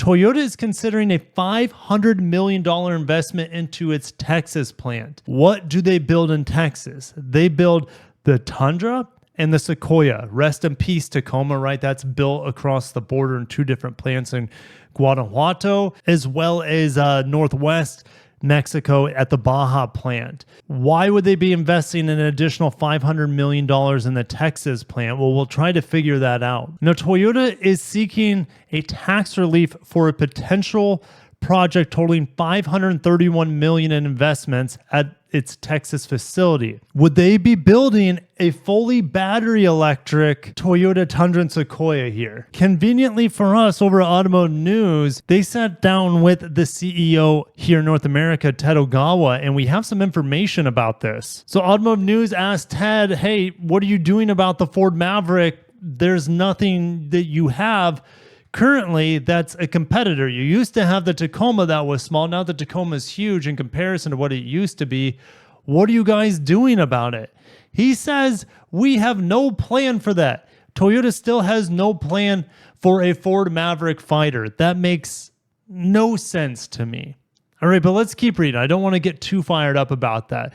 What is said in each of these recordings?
Toyota is considering a $500 million investment into its Texas plant. What do they build in Texas? They build the Tundra and the Sequoia. Rest in peace, Tacoma, right? That's built across the border in two different plants in Guanajuato, as well as Northwest Mexico at the Baja plant. Why would they be investing an additional $500 million in the Texas plant? Well, we'll try to figure that out. Now, Toyota is seeking a tax relief for a potential project totaling $531 million in investments at its Texas facility. Would they be building a fully battery electric Toyota Tundra and Sequoia here? Conveniently for us over at Automotive News, they sat down with the CEO here in North America, Ted Ogawa, and we have some information about this. So Automotive News asked Ted, hey, what are you doing about the Ford Maverick? There's nothing that you have currently that's a competitor. You used to have the Tacoma that was small. Now the Tacoma is huge in comparison to what it used to be. What are you guys doing about it? He says, we have no plan for that. Toyota still has no plan for a Ford Maverick fighter. That makes no sense to me. All right, but let's keep reading. I don't want to get too fired up about that.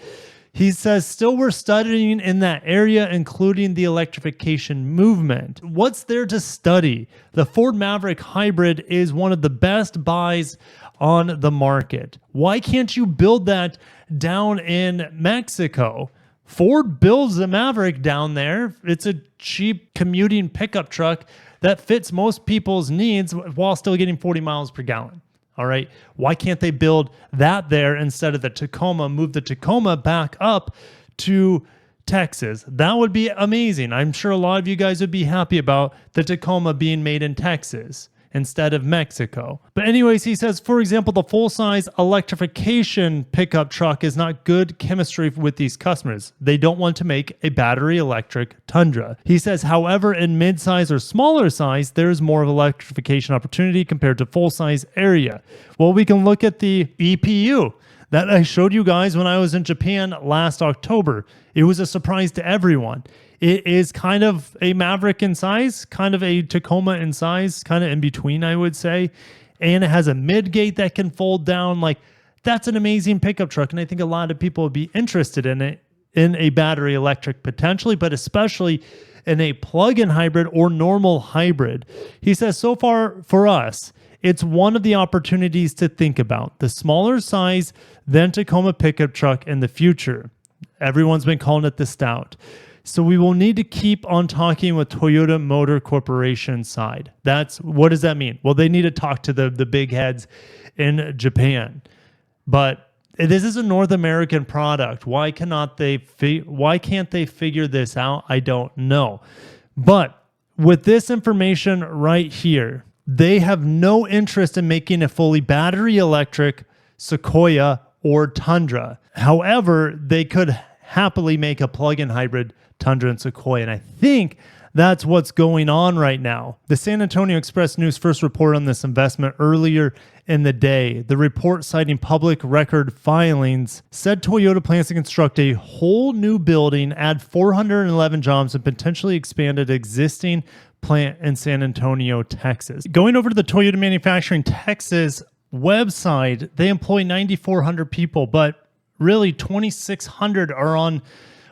He says, still we're studying in that area, including the electrification movement. What's there to study? The Ford Maverick Hybrid is one of the best buys on the market. Why can't you build that down in Mexico? Ford builds the Maverick down there. It's a cheap commuting pickup truck that fits most people's needs while still getting 40 miles per gallon. All right. Why can't they build that there instead of the Tacoma, move the Tacoma back up to Texas? That would be amazing. I'm sure a lot of you guys would be happy about the Tacoma being made in Texas instead of Mexico. But anyways, he says, for example, the full-size electrification pickup truck is not good chemistry with these customers. They don't want to make a battery electric Tundra. He says, however, in mid-size or smaller size, there's more of electrification opportunity compared to full-size area. Well, we can look at the EPU that I showed you guys when I was in Japan last October. It was a surprise to everyone. It is kind of a Maverick in size, kind of a Tacoma in size, kind of in between, I would say. And it has a mid-gate that can fold down. Like, that's an amazing pickup truck. And I think a lot of people would be interested in it, in a battery electric potentially, but especially in a plug-in hybrid or normal hybrid. He says, so far for us, it's one of the opportunities to think about. The smaller size than Tacoma pickup truck in the future. Everyone's been calling it the Stout. So we will need to keep on talking with Toyota Motor Corporation side. What does that mean? Well, they need to talk to the big heads in Japan. But this is a North American product. Why can't they figure this out? I don't know. But with this information right here, they have no interest in making a fully battery electric Sequoia or Tundra. However, they could happily make a plug-in hybrid Tundra and Sequoia. And I think that's what's going on right now. The San Antonio Express News first reported on this investment earlier in the day. The report, citing public record filings, said Toyota plans to construct a whole new building, add 411 jobs, and potentially expand an existing plant in San Antonio, Texas. Going over to the Toyota Manufacturing Texas website, they employ 9,400 people, but really 2,600 are on,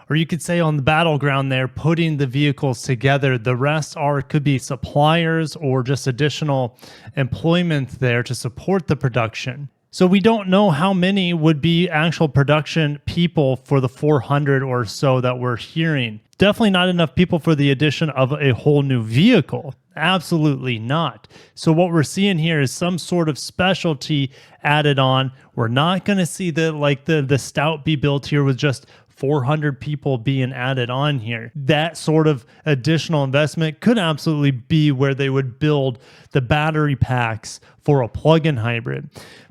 or you could say on the battleground there, putting the vehicles together. The rest could be suppliers or just additional employment there to support the production. So we don't know how many would be actual production people for the 400 or so that we're hearing. Definitely not enough people for the addition of a whole new vehicle. Absolutely not. So what we're seeing here is some sort of specialty added on. We're not going to see the Stout be built here with just 400 people being added on here. That sort of additional investment could absolutely be where they would build the battery packs for a plug-in hybrid.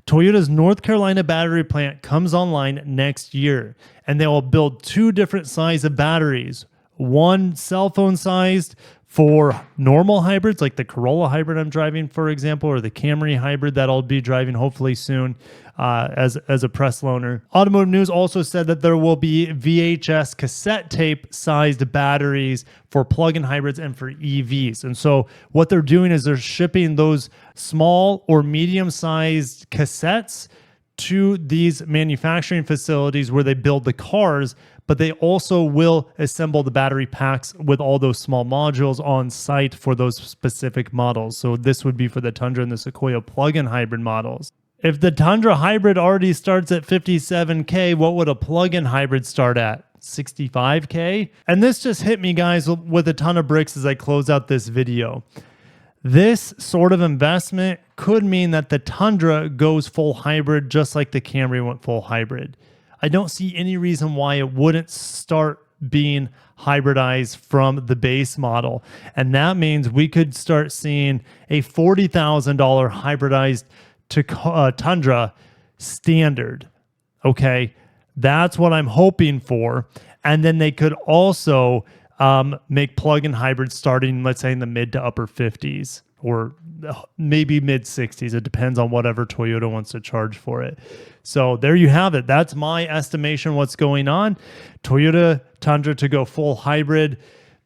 Toyota's North Carolina battery plant comes online next year, and they will build two different sizes of batteries. One cell phone sized For normal hybrids, like the Corolla hybrid I'm driving, for example, or the Camry hybrid that I'll be driving hopefully soon as a press loaner. Automotive News also said that there will be VHS cassette tape sized batteries for plug-in hybrids and for EVs. And so what they're doing is they're shipping those small or medium-sized cassettes to these manufacturing facilities where they build the cars, but they also will assemble the battery packs with all those small modules on site for those specific models. So this would be for the Tundra and the Sequoia plug-in hybrid models. If the Tundra hybrid already starts at $57K, what would a plug-in hybrid start at? $65K? And this just hit me, guys, with a ton of bricks as I close out this video. This sort of investment could mean that the Tundra goes full hybrid just like the Camry went full hybrid. I don't see any reason why it wouldn't start being hybridized from the base model. And that means we could start seeing a $40,000 hybridized Tundra standard. Okay, that's what I'm hoping for. And then they could also make plug-in hybrids starting, let's say, in the mid to upper 50s or maybe mid 60s. It depends on whatever Toyota wants to charge for it. So there you have it. That's my estimation what's going on. Toyota Tundra to go full hybrid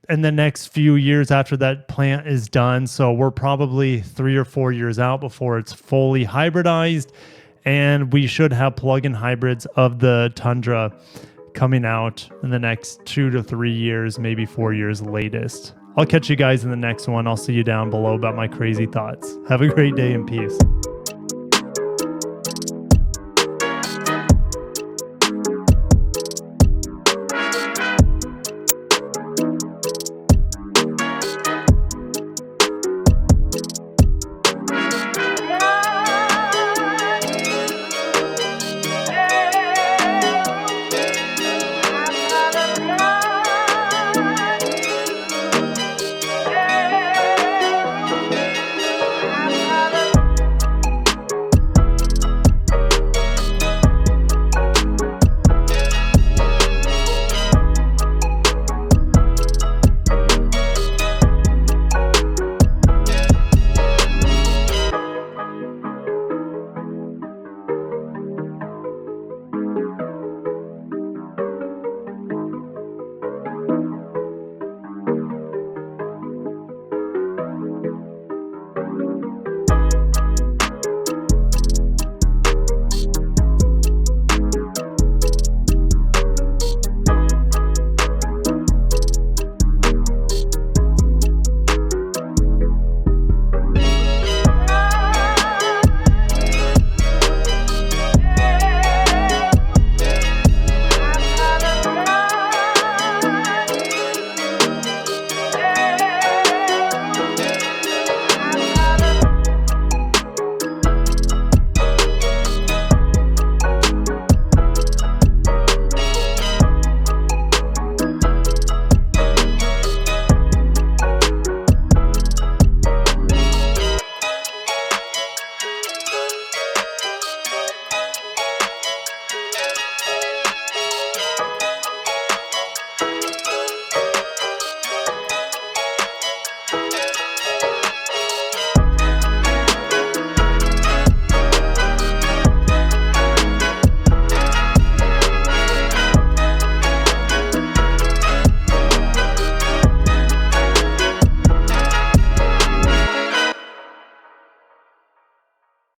in the next few years after that plant is done. So we're probably 3 or 4 years out before it's fully hybridized. And we should have plug-in hybrids of the Tundra coming out in the next 2 to 3 years, maybe 4 years latest. I'll catch you guys in the next one. I'll see you down below about my crazy thoughts. Have a great day and peace.